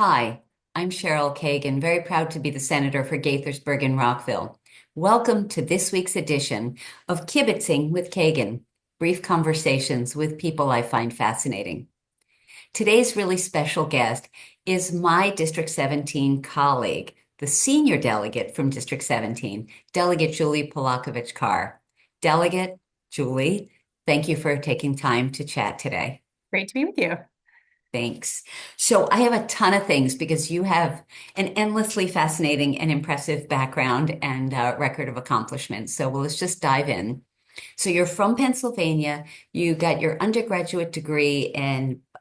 Hi, I'm Cheryl Kagan, very proud to be the senator for Gaithersburg and Rockville. Welcome to this week's edition of Kibbitzing with Kagan, brief conversations with people I find fascinating. Today's really special guest is my District 17 colleague, the senior delegate from District 17, Delegate Julie Palakovich Carr. Delegate Julie, thank you for taking time to chat today. Great to be with you. Thanks. So I have a ton of things because you have an endlessly fascinating and impressive background and record of accomplishments. So let's just dive in. So you're from Pennsylvania. You got your undergraduate degree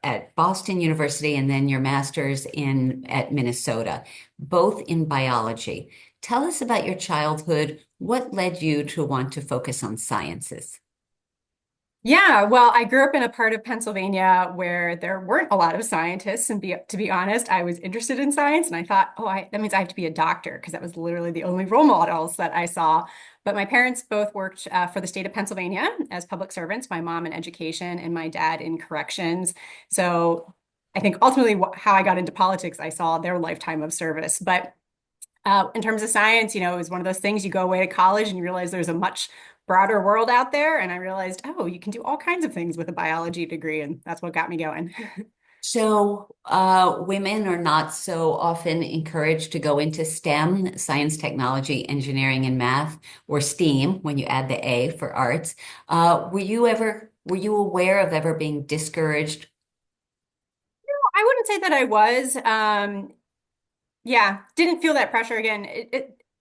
at Boston University and then your master's in at Minnesota, both in biology. Tell us about your childhood. What led you to want to focus on sciences? Yeah, well, I grew up in a part of Pennsylvania where there weren't a lot of scientists, and to be honest, I was interested in science, and I thought, that means I have to be a doctor because that was literally the only role models that I saw. But my parents both worked for the state of Pennsylvania as public servants. My mom in education, and my dad in corrections. So I think ultimately how I got into politics, I saw their lifetime of service, but. In terms of science, it was one of those things you go away to college and you realize there's a much broader world out there. And I realized, you can do all kinds of things with a biology degree. And that's what got me going. So, women are not so often encouraged to go into STEM, science, technology, engineering, and math, or STEAM when you add the A for arts. Were you aware of ever being discouraged? I wouldn't say that I was. Yeah, didn't feel that pressure again.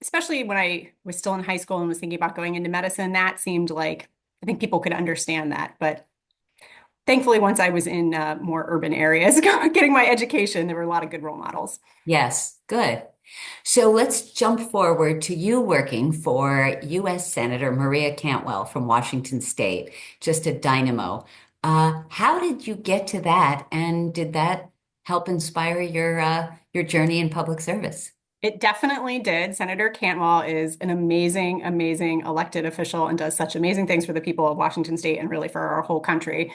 Especially when I was still in high school and was thinking about going into medicine, that seemed like I think people could understand that. But thankfully, once I was in more urban areas, getting my education, there were a lot of good role models. Yes, good. So let's jump forward to you working for U.S. Senator Maria Cantwell from Washington State, just a dynamo. How did you get to that, and did that help inspire your journey in public service? It definitely did. Senator Cantwell is an amazing, amazing elected official and does such amazing things for the people of Washington State and really for our whole country.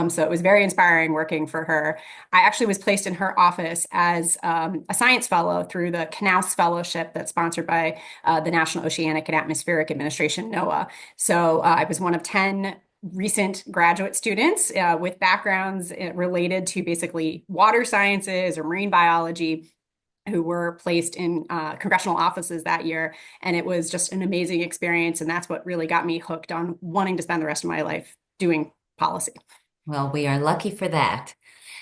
So it was very inspiring working for her. I actually was placed in her office as a science fellow through the Knaus Fellowship that's sponsored by the National Oceanic and Atmospheric Administration, NOAA. So I was one of 10 recent graduate students with backgrounds related to basically water sciences or marine biology who were placed in congressional offices that year. And it was just an amazing experience. And that's what really got me hooked on wanting to spend the rest of my life doing policy. Well, we are lucky for that.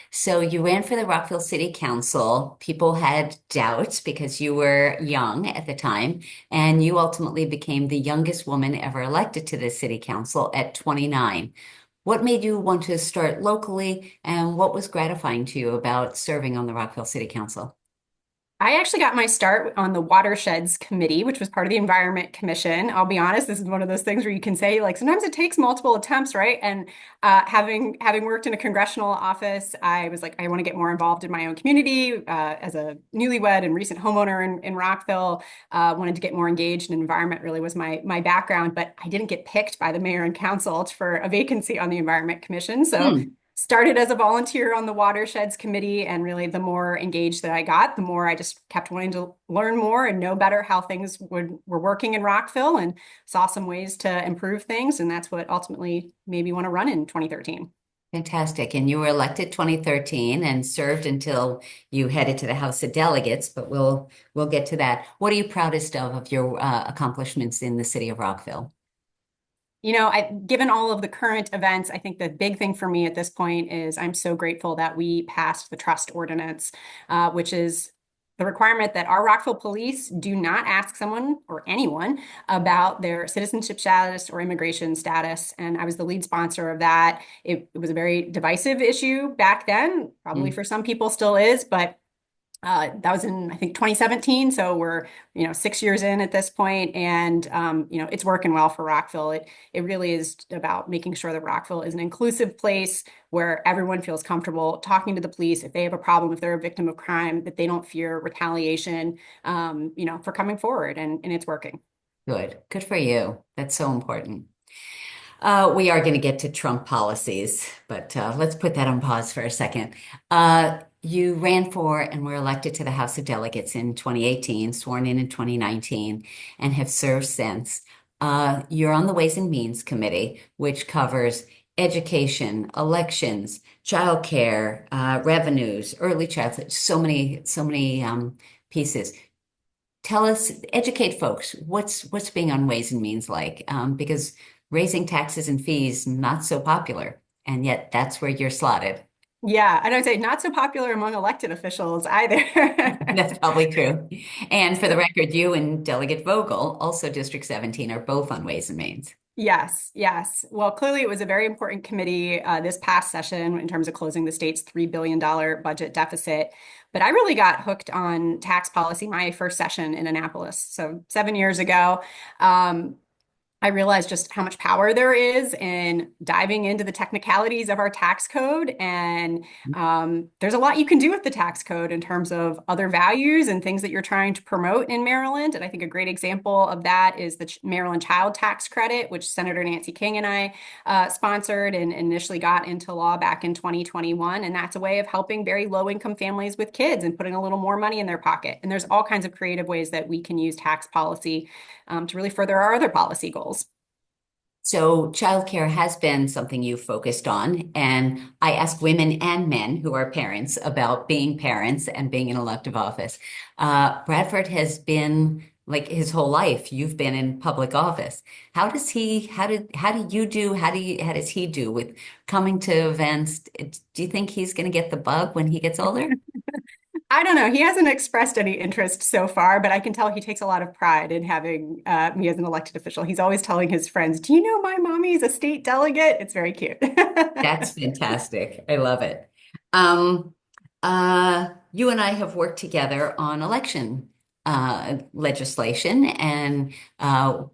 So you ran for the Rockville City Council. People had doubts because you were young at the time, and you ultimately became the youngest woman ever elected to the city council at 29. What made you want to start locally, and what was gratifying to you about serving on the Rockville City Council? I actually got my start on the Watersheds Committee, which was part of the Environment Commission. I'll be honest, this is one of those things where you can say, like, sometimes it takes multiple attempts, right? And having worked in a congressional office, I was like, I want to get more involved in my own community. As a newlywed and recent homeowner in Rockville, wanted to get more engaged, and environment really was my background. But I didn't get picked by the mayor and council for a vacancy on the Environment Commission, so Hmm. started as a volunteer on the watersheds committee, and really the more engaged that I got, the more I just kept wanting to learn more and know better how things were working in Rockville, and saw some ways to improve things, and that's what ultimately made me want to run in 2013. Fantastic. And you were elected 2013 and served until you headed to the House of Delegates, but we'll get to that. What are you proudest of your accomplishments in the city of Rockville? Given all of the current events, I think the big thing for me at this point is I'm so grateful that we passed the trust ordinance, which is the requirement that our Rockville police do not ask someone or anyone about their citizenship status or immigration status. And I was the lead sponsor of that. It was a very divisive issue back then, probably for some people still is, but that was in, I think, 2017. So we're, 6 years in at this point, and it's working well for Rockville. It really is about making sure that Rockville is an inclusive place where everyone feels comfortable talking to the police if they have a problem, if they're a victim of crime, that they don't fear retaliation, for coming forward, and it's working. Good. Good for you. That's so important. We are going to get to Trump policies, but let's put that on pause for a second. You ran for and were elected to the House of Delegates in 2018, sworn in 2019, and have served since. You're on the Ways and Means Committee, which covers education, elections, childcare, revenues, early childhood, so many pieces. Tell us, educate folks, what's being on Ways and Means like? Because raising taxes and fees, not so popular, and yet that's where you're slotted. Yeah, and I'd say not so popular among elected officials either. That's probably true. And for the record, you and Delegate Vogel, also District 17, are both on Ways and Means. Yes, yes. Well, clearly it was a very important committee this past session in terms of closing the state's $3 billion budget deficit. But I really got hooked on tax policy my first session in Annapolis. So 7 years ago. I realized just how much power there is in diving into the technicalities of our tax code. And there's a lot you can do with the tax code in terms of other values and things that you're trying to promote in Maryland. And I think a great example of that is the Maryland Child Tax Credit, which Senator Nancy King and I sponsored and initially got into law back in 2021. And that's a way of helping very low income families with kids and putting a little more money in their pocket. And there's all kinds of creative ways that we can use tax policy to really further our other policy goals. So childcare has been something you've focused on, and I ask women and men who are parents about being parents and being in elective office. Bradford has been like his whole life. You've been in public office. How does he? How do you do? How does he do with coming to events? Do you think he's going to get the bug when he gets older? I don't know. He hasn't expressed any interest so far, but I can tell he takes a lot of pride in having me as an elected official. He's always telling his friends, "Do you know my mommy's a state delegate?" It's very cute. That's fantastic. I love it. You and I have worked together on election legislation, and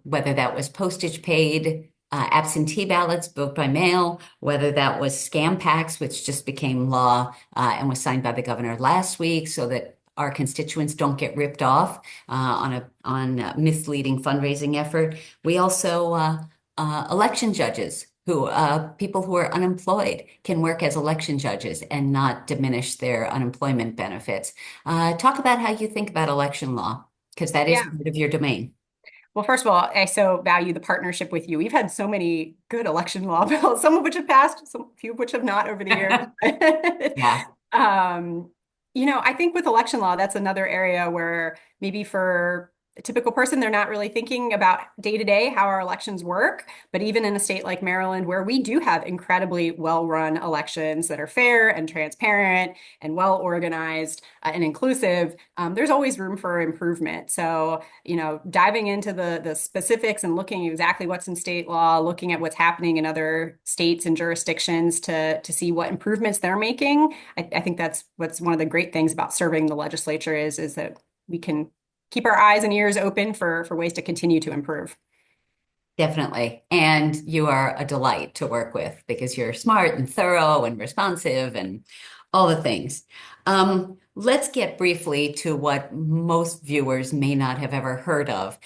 whether that was postage paid, absentee ballots, vote by mail, whether that was scam packs, which just became law and was signed by the governor last week, so that our constituents don't get ripped off on a misleading fundraising effort. We also election judges who people who are unemployed can work as election judges and not diminish their unemployment benefits. Talk about how you think about election law, because that is Yeah. part of your domain. Well, first of all, I so value the partnership with you. We've had so many good election law bills, some of which have passed, some few of which have not over the years. Yeah. Um, I think with election law, that's another area where maybe for a typical person, they're not really thinking about day to day how our elections work. But even in a state like Maryland, where we do have incredibly well-run elections that are fair and transparent and well organized and inclusive, there's always room for improvement. So, diving into the specifics and looking exactly what's in state law, looking at what's happening in other states and jurisdictions to see what improvements they're making. I think that's what's one of the great things about serving the legislature is that we can keep our eyes and ears open for ways to continue to improve. Definitely. And you are a delight to work with because you're smart and thorough and responsive and all the things. Let's get briefly to what most viewers may not have ever heard of,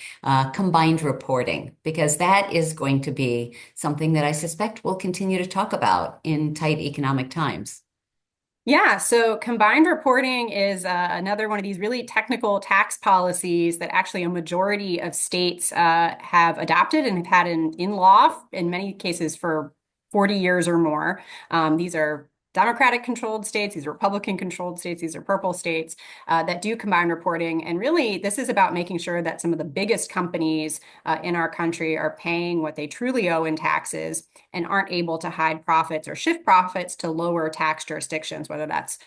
combined reporting, because that is going to be something that I suspect we'll continue to talk about in tight economic times. Yeah, so combined reporting is another one of these really technical tax policies that actually a majority of states have adopted and have had in law in many cases for 40 years or more. These are Democratic controlled states, these are Republican controlled states, these are purple states that do combined reporting. And really, this is about making sure that some of the biggest companies in our country are paying what they truly owe in taxes and aren't able to hide profits or shift profits to lower tax jurisdictions, whether that's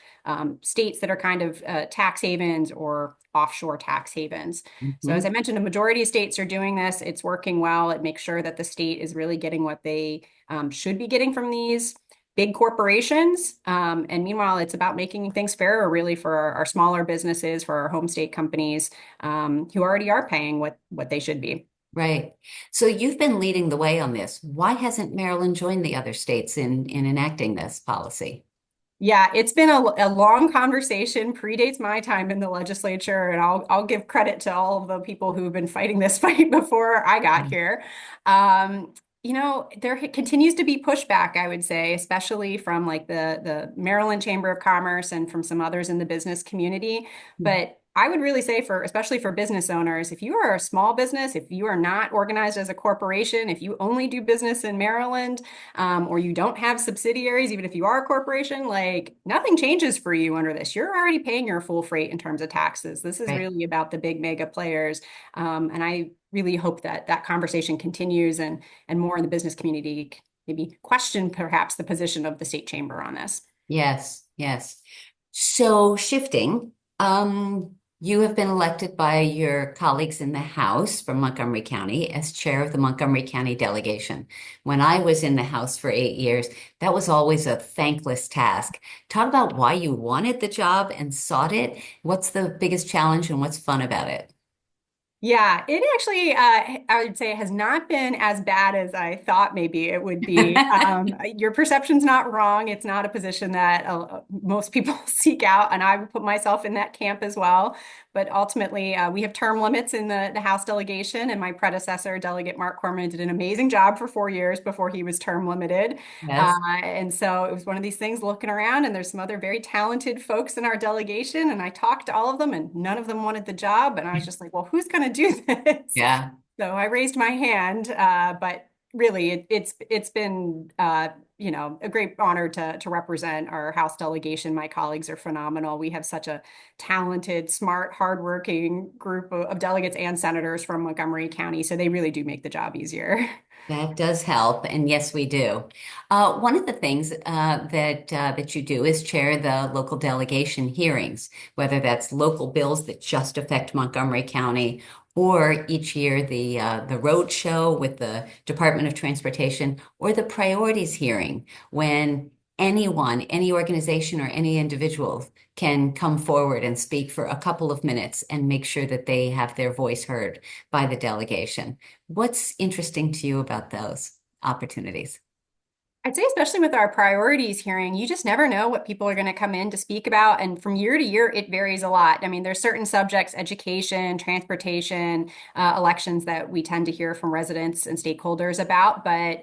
states that are kind of tax havens or offshore tax havens. So as Mhm. I mentioned, a majority of states are doing this. It's working well. It makes sure that the state is really getting what they should be getting from these big corporations. And meanwhile, it's about making things fairer, really, for our smaller businesses, for our home state companies who already are paying what they should be. Right. So you've been leading the way on this. Why hasn't Maryland joined the other states in enacting this policy? Yeah, it's been a long conversation, predates my time in the legislature, and I'll give credit to all of the people who've been fighting this fight before I got here. Um, there continues to be pushback, I would say, especially from like the Maryland Chamber of Commerce and from some others in the business community. But I would really say especially for business owners, if you are a small business, if you are not organized as a corporation, if you only do business in Maryland, or you don't have subsidiaries, even if you are a corporation, like nothing changes for you under this. You're already paying your full freight in terms of taxes. This is Right. really about the big mega players. And I really hope that that conversation continues and more in the business community maybe question perhaps the position of the state chamber on this. Yes, yes. So shifting, you have been elected by your colleagues in the House from Montgomery County as chair of the Montgomery County delegation. When I was in the House for 8 years, that was always a thankless task. Talk about why you wanted the job and sought it. What's the biggest challenge and what's fun about it? Yeah, it actually, I would say, has not been as bad as I thought maybe it would be. Your perception's not wrong. It's not a position that most people seek out, and I would put myself in that camp as well. But ultimately, we have term limits in the House delegation, and my predecessor, Delegate Mark Corman, did an amazing job for 4 years before he was term limited. Yes. And so it was one of these things looking around, and there's some other very talented folks in our delegation, and I talked to all of them, and none of them wanted the job. And I was just like, well, who's going to do this? Yeah. So I raised my hand, but really, it's been a great honor to represent our House delegation. My colleagues are phenomenal. We have such a talented, smart, hardworking group of delegates and senators from Montgomery County, so they really do make the job easier. That does help, and yes, we do. One of the things that you do is chair the local delegation hearings, whether that's local bills that just affect Montgomery County, or each year the road show with the Department of Transportation, or the priorities hearing when anyone, any organization, or any individual can come forward and speak for a couple of minutes and make sure that they have their voice heard by the delegation. What's interesting to you about those opportunities? I'd say, especially with our priorities hearing, you just never know what people are going to come in to speak about. And from year to year, it varies a lot. I mean, there's certain subjects, education, transportation, elections that we tend to hear from residents and stakeholders about, but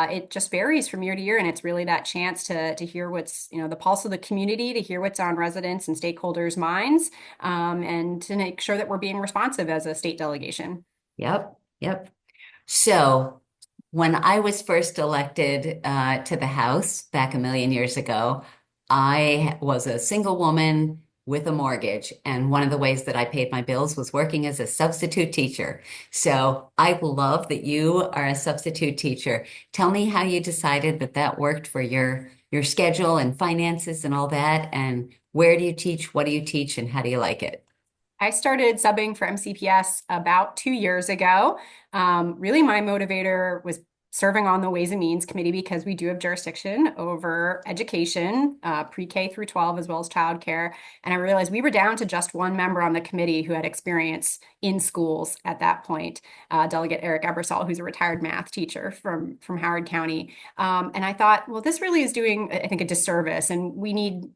it just varies from year to year. And it's really that chance to hear what's, the pulse of the community, to hear what's on residents and stakeholders' minds, and to make sure that we're being responsive as a state delegation. Yep, yep. So when I was first elected to the House back a million years ago, I was a single woman with a mortgage. And one of the ways that I paid my bills was working as a substitute teacher. So I love that you are a substitute teacher. Tell me how you decided that that worked for your schedule and finances and all that. And where do you teach? What do you teach? And how do you like it? I started subbing for MCPS about 2 years ago. Really, my motivator was serving on the Ways and Means Committee because we do have jurisdiction over education, pre-K through 12, as well as childcare. And I realized we were down to just one member on the committee who had experience in schools at that point, Delegate Eric Ebersol, who's a retired math teacher from Howard County. And I thought, well, this really is doing, I think, a disservice, and we need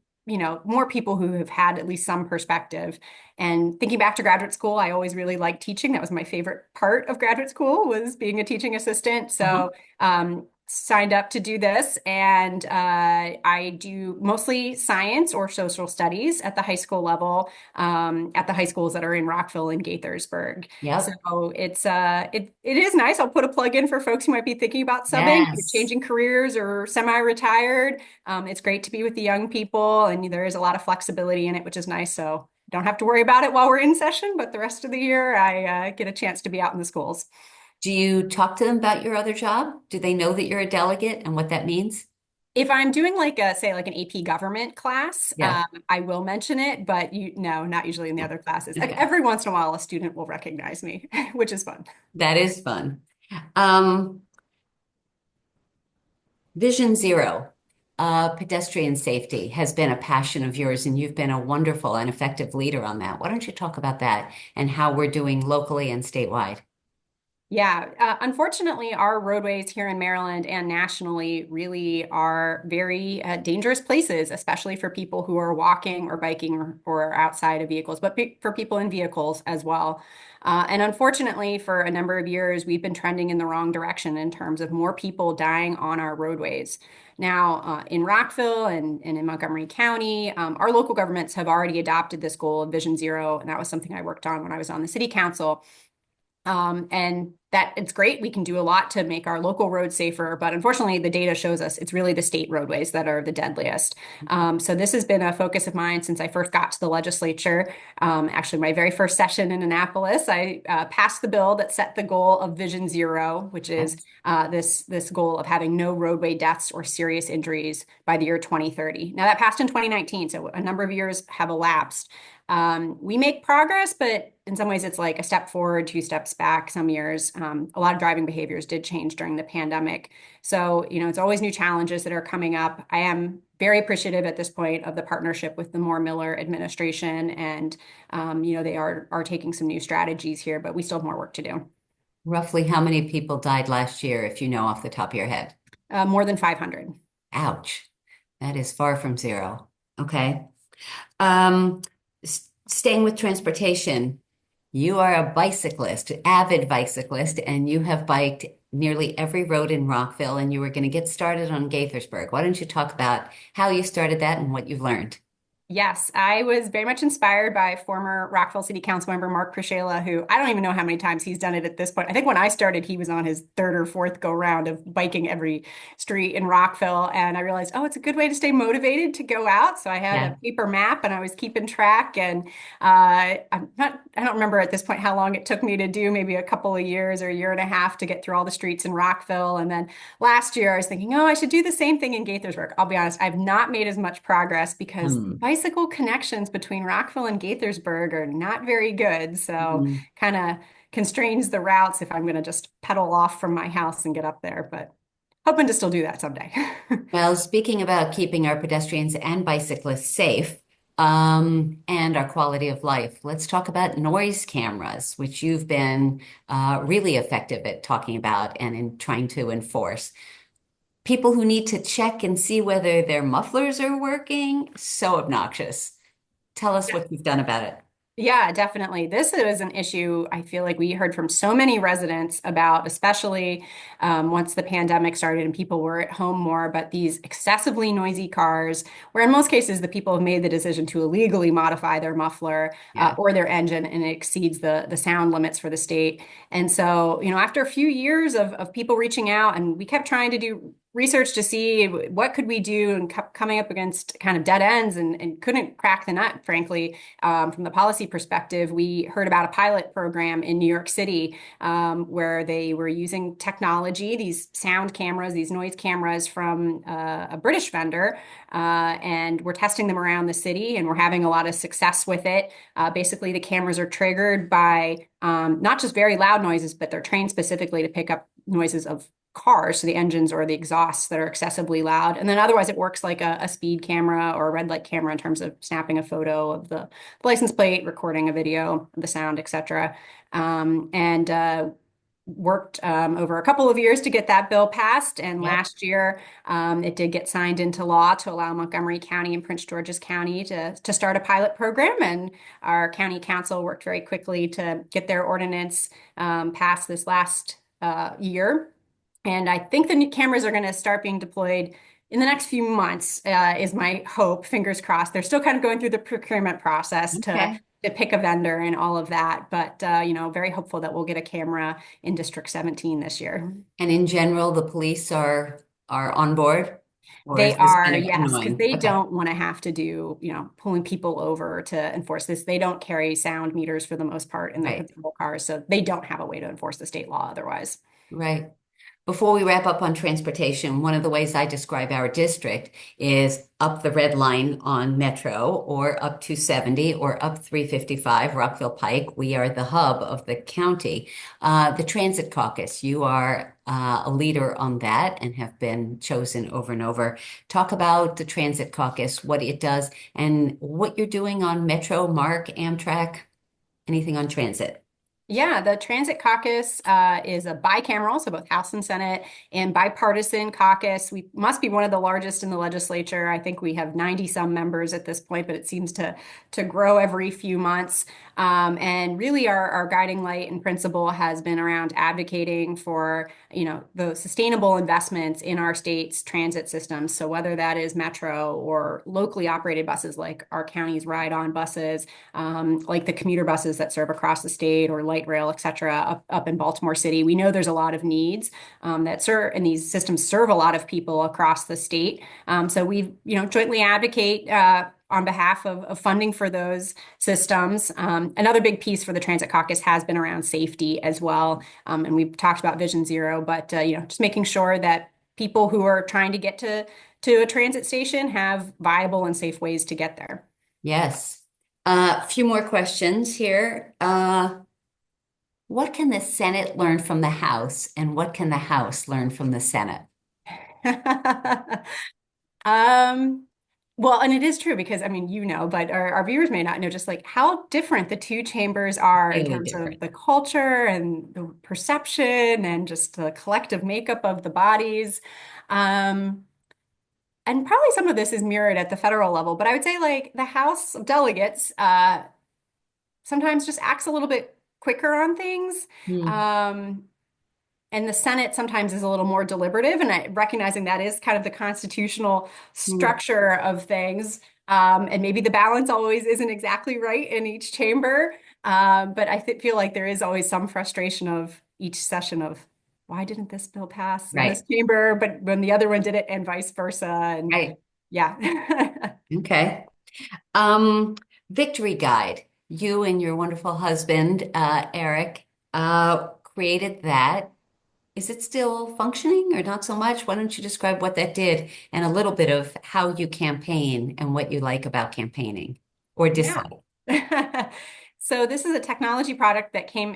more people who have had at least some perspective. And thinking back to graduate school, I always really liked teaching. That was my favorite part of graduate school, was being a teaching assistant. Uh-huh. So signed up to do this, and I do mostly science or social studies at the high school level, at the high schools that are in Rockville and Gaithersburg. So Yep. it is nice. I'll put a plug in for folks who might be thinking about subbing, Yes. changing careers, or semi-retired. It's great to be with the young people, and there is a lot of flexibility in it, which is nice. So don't have to worry about it while we're in session, but the rest of the year I get a chance to be out in the schools. Do you talk to them about your other job? Do they know that you're a delegate and what that means? If I'm doing say like an AP government class, Yeah. I will mention it, but no, not usually in the other classes. Like Okay. every once in a while, a student will recognize me, which is fun. That is fun. Um, Vision Zero, pedestrian safety has been a passion of yours, and you've been a wonderful and effective leader on that. Why don't you talk about that and how we're doing locally and statewide? Yeah, unfortunately, our roadways here in Maryland and nationally really are very dangerous places, especially for people who are walking or biking or outside of vehicles, but for people in vehicles as well. And unfortunately, for a number of years, we've been trending in the wrong direction in terms of more people dying on our roadways. Now, in Rockville and in Montgomery County, our local governments have already adopted this goal of Vision Zero, and that was something I worked on when I was on the city council. And that it's great. We can do a lot to make our local roads safer, but unfortunately, the data shows us it's really the state roadways that are the deadliest. So this has been a focus of mine since I first got to the legislature. Actually, my very first session in Annapolis, I passed the bill that set the goal of Vision Zero, which is Yes. this goal of having no roadway deaths or serious injuries by the year 2030. Now that passed in 2019, so a number of years have elapsed. We make progress, but in some ways it's like a step forward, two steps back some years. A lot of driving behaviors did change during the pandemic. So, it's always new challenges that are coming up. I am very appreciative at this point of the partnership with the Moore Miller administration. And, they are taking some new strategies here, but we still have more work to do. Roughly how many people died last year, if you know off the top of your head? More than 500. Ouch. That is far from zero. Okay. Um, Staying with transportation, you are a bicyclist, avid bicyclist, and you have biked nearly every road in Rockville, and you were going to get started on Gaithersburg. Why don't you talk about how you started that and what you've learned? Yes, I was very much inspired by former Rockville City Council member Mark Krishela, who I don't even know how many times he's done it at this point. I think when I started, he was on his third or fourth go round of biking every street in Rockville. And I realized, oh, it's a good way to stay motivated to go out. So I had a Yeah. paper map and I was keeping track. And I don't remember at this point how long it took me to do, maybe a couple of years or a year and a half to get through all the streets in Rockville. And then last year I was thinking, oh, I should do the same thing in Gaithersburg. I'll be honest, I've not made as much progress because Hmm. bicycle connections between Rockville and Gaithersburg are not very good. So Hmm. kind of constrains the routes if I'm going to just pedal off from my house and get up there, but hoping to still do that someday. Well, speaking about keeping our pedestrians and bicyclists safe, and our quality of life, let's talk about noise cameras, which you've been really effective at talking about and in trying to enforce. People who need to check and see whether their mufflers are working, so obnoxious. Tell us what you've done about it. Yeah, definitely. This is an issue I feel like we heard from so many residents about, especially once the pandemic started and people were at home more, but these excessively noisy cars, where in most cases the people have made the decision to illegally modify their muffler Yeah. or their engine and it exceeds the sound limits for the state. And so, after a few years of people reaching out and we kept trying to do research to see what could we do and kept coming up against kind of dead ends and couldn't crack the nut, frankly. From the policy perspective, we heard about a pilot program in New York City where they were using technology, these sound cameras, these noise cameras from a British vendor, and we're testing them around the city and we're having a lot of success with it. Basically, the cameras are triggered by not just very loud noises, but they're trained specifically to pick up noises of cars, so the engines or the exhausts that are excessively loud. And then otherwise it works like a speed camera or a red light camera in terms of snapping a photo of the license plate, recording a video, the sound, etc. And worked over a couple of years to get that bill passed. And Yep. last year, it did get signed into law to allow Montgomery County and Prince George's County to start a pilot program. And our county council worked very quickly to get their ordinance passed this last year. And I think the new cameras are going to start being deployed in the next few months, is my hope. Fingers crossed. They're still kind of going through the procurement process Okay. to pick a vendor and all of that. But, very hopeful that we'll get a camera in District 17 this year. And in general, the police are on board, or They is this are, kind of yes, because annoying? they Okay. don't want to have to do, pulling people over to enforce this. They don't carry sound meters for the most part in their Right. patrol cars, so they don't have a way to enforce the state law otherwise. Right. Before we wrap up on transportation, one of the ways I describe our district is up the red line on Metro or up 270 or up 355 Rockville Pike. We are the hub of the county. The Transit Caucus, you are a leader on that and have been chosen over and over. Talk about the Transit Caucus, what it does, and what you're doing on Metro, Mark, Amtrak, anything on transit. Yeah, the Transit Caucus is a bicameral, so both House and Senate, and bipartisan caucus. We must be one of the largest in the legislature. I think we have 90 some members at this point, but it seems to grow every few months. And really, our guiding light and principle has been around advocating for, the sustainable investments in our state's transit systems. So whether that is metro or locally operated buses, like our county's ride-on buses, like the commuter buses that serve across the state or light rail, et cetera, up in Baltimore City. We know there's a lot of needs that serve, and these systems serve a lot of people across the state. So we, jointly advocate on behalf of funding for those systems. Another big piece for the Transit Caucus has been around safety as well. And we've talked about Vision Zero, but just making sure that people who are trying to get to a transit station have viable and safe ways to get there. Yes. A few more questions here. What can the Senate learn from the House, and what can the House learn from the Senate? Um, well, and it is true because I mean, but our viewers may not know just like how different the two chambers are in Really terms of different. the culture and the perception and just the collective makeup of the bodies. Um, and probably some of this is mirrored at the federal level, but I would say like the House of Delegates sometimes just acts a little bit quicker on things. Hmm. Um, and the Senate sometimes is a little more deliberative, and recognizing that is kind of the constitutional Hmm. structure of things. And maybe the balance always isn't exactly right in each chamber. But I feel like there is always some frustration of each session of why didn't this bill pass in this Right. chamber, but when the other one did it, and vice versa. And Right. yeah. Okay. Um, Victory Guide. You and your wonderful husband, Eric, created that. Is it still functioning or not so much? Why don't you describe what that did and a little bit of how you campaign and what you like about campaigning or Yeah. dislike? So this is a technology product that came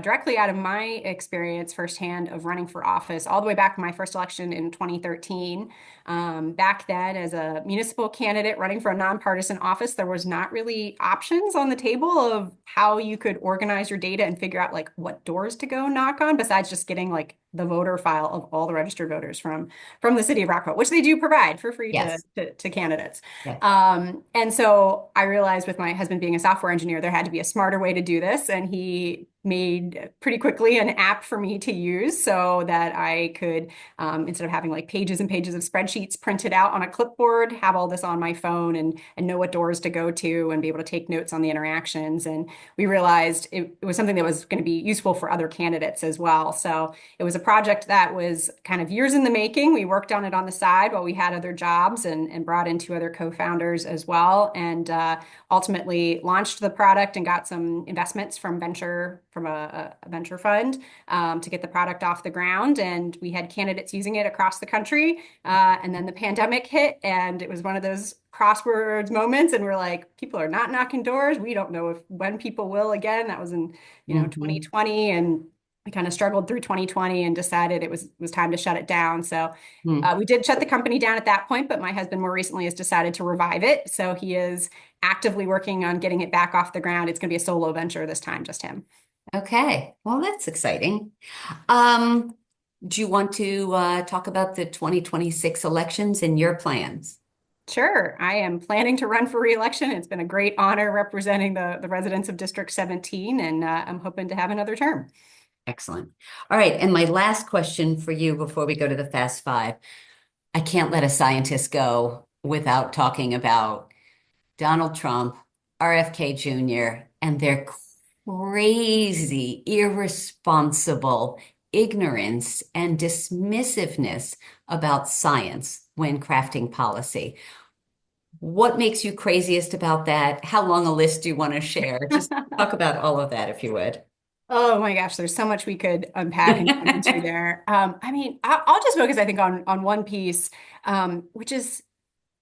directly out of my experience firsthand of running for office, all the way back to my first election in 2013. Back then, as a municipal candidate running for a nonpartisan office, there was not really options on the table of how you could organize your data and figure out like what doors to go knock on, besides just getting like the voter file of all the registered voters from the city of Rockville, which they do provide for free to, Yes. to candidates. Yeah. And so I realized with my husband being a software engineer, there had to be a smarter way to do this. And he made pretty quickly an app for me to use so that I could, instead of having like pages and pages of spreadsheets printed out on a clipboard, have all this on my phone and know what doors to go to and be able to take notes on the interactions. And we realized it was something that was going to be useful for other candidates as well. So it was a project that was kind of years in the making. We worked on it on the side while we had other jobs and brought in two other co-founders as well. And ultimately launched the product and got some investments from a venture fund to get the product off the ground. And we had candidates using it across the country. And then the pandemic hit, and it was one of those crosswords moments. And we're like, people are not knocking doors. We don't know if when people will again. That was in, Hmm. 2020. And we kind of struggled through 2020 and decided it was time to shut it down. So Hmm. we did shut the company down at that point, but my husband more recently has decided to revive it. So he is actively working on getting it back off the ground. It's going to be a solo venture this time, just him. Okay. Well, that's exciting. Um, do you want to talk about the 2026 elections and your plans? Sure. I am planning to run for reelection. It's been a great honor representing the residents of District 17, and I'm hoping to have another term. Excellent. All right. And my last question for you before we go to the Fast Five. I can't let a scientist go without talking about Donald Trump, RFK Jr., and their crazy, irresponsible ignorance and dismissiveness about science when crafting policy. What makes you craziest about that? How long a list do you want to share? Just talk about all of that if you would. Oh my gosh, there's so much we could unpack and get into there. I mean, I'll just focus, I think, on one piece, which is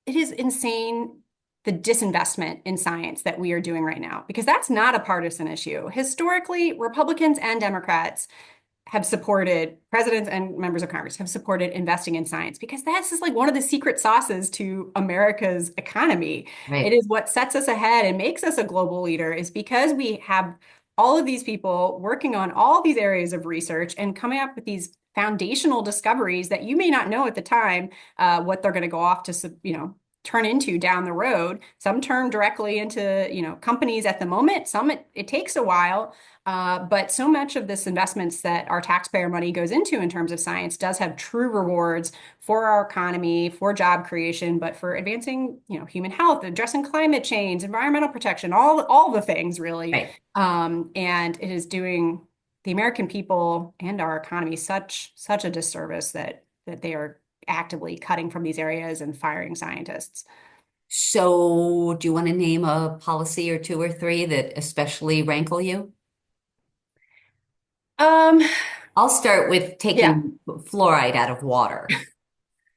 it is insane the disinvestment in science that we are doing right now, because that's not a partisan issue. Historically, Republicans and Democrats have supported presidents and members of Congress have supported investing in science because that's just like one of the secret sauces to America's economy. It Right. is what sets us ahead and makes us a global leader is because we have all of these people working on all these areas of research and coming up with these foundational discoveries that you may not know at the time what they're going to go off to, turn into down the road. Some turn directly into, companies at the moment. Some it takes a while. But so much of this investments that our taxpayer money goes into in terms of science does have true rewards for our economy, for job creation, but for advancing, human health, addressing climate change, environmental protection, all the things really. Right. And it is doing the American people and our economy such a disservice that they are actively cutting from these areas and firing scientists. So, do you want to name a policy or two or three that especially rankle you? Um, I'll start with yeah. taking fluoride out of water,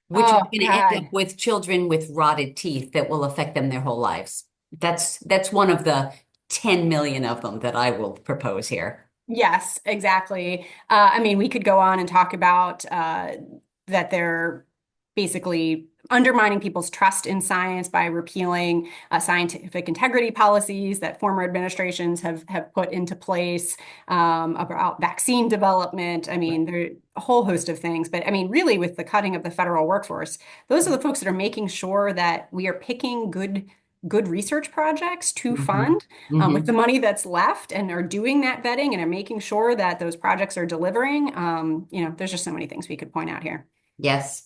which is Oh going to end God. up with children with rotted teeth that will affect them their whole lives. That's one of the 10 million of them that I will propose here. Yes, exactly. I mean, we could go on and talk about that they're basically undermining people's trust in science by repealing scientific integrity policies that former administrations have put into place about vaccine development. I mean, there are a whole host of things, but I mean, really, with the cutting of the federal workforce, those are the folks that are making sure that we are picking good research projects to Hmm. fund with Hmm. the money that's left and are doing that vetting and are making sure that those projects are delivering. There's just so many things we could point out here. Yes.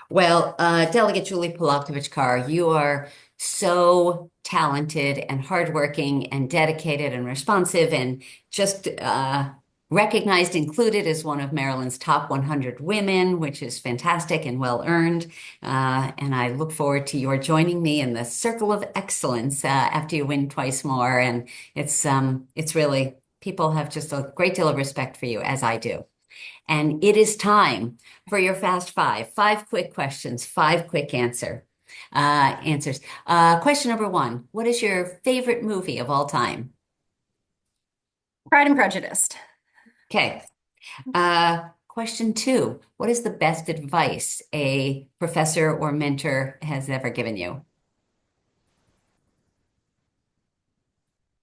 Well, Delegate Julie Palakovich Carr, you are so talented and hardworking and dedicated and responsive and just recognized, included as one of Maryland's top 100 women, which is fantastic and well earned. And I look forward to your joining me in the circle of excellence after you win twice more. And it's really, people have just a great deal of respect for you, as I do. And it is time for your fast five. Five quick questions, five quick answers. Question number one, what is your favorite movie of all time? Pride and Prejudice. Okay. Question two, what is the best advice a professor or mentor has ever given you?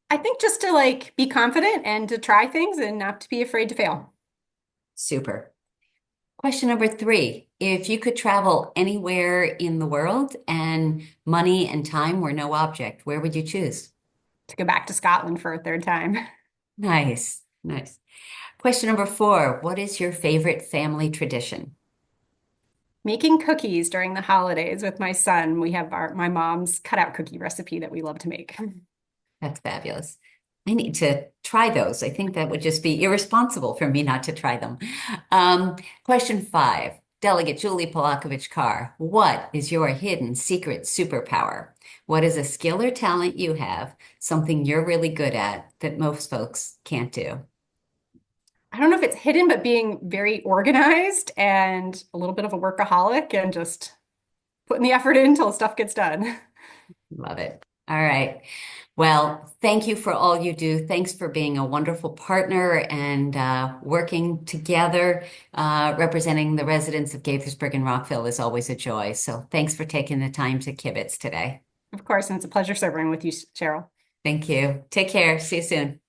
I think just to like be confident and to try things and not to be afraid to fail. Super. Question number three, if you could travel anywhere in the world and money and time were no object, where would you choose? To go back to Scotland for a third time. Nice, nice. Question number four, what is your favorite family tradition? Making cookies during the holidays with my son. We have my mom's cutout cookie recipe that we love to make. That's fabulous. I need to try those. I think that would just be irresponsible for me not to try them. Um, Question five, Delegate Julie Palakovich Carr, what is your hidden secret superpower? What is a skill or talent you have, something you're really good at that most folks can't do? I don't know if it's hidden, but being very organized and a little bit of a workaholic and just putting the effort in until stuff gets done. Love it. All right. Well, thank you for all you do. Thanks for being a wonderful partner and working together, representing the residents of Gaithersburg and Rockville is always a joy. So thanks for taking the time to kibitz today. Of course, and it's a pleasure serving with you, Cheryl. Thank you. Take care. See you soon.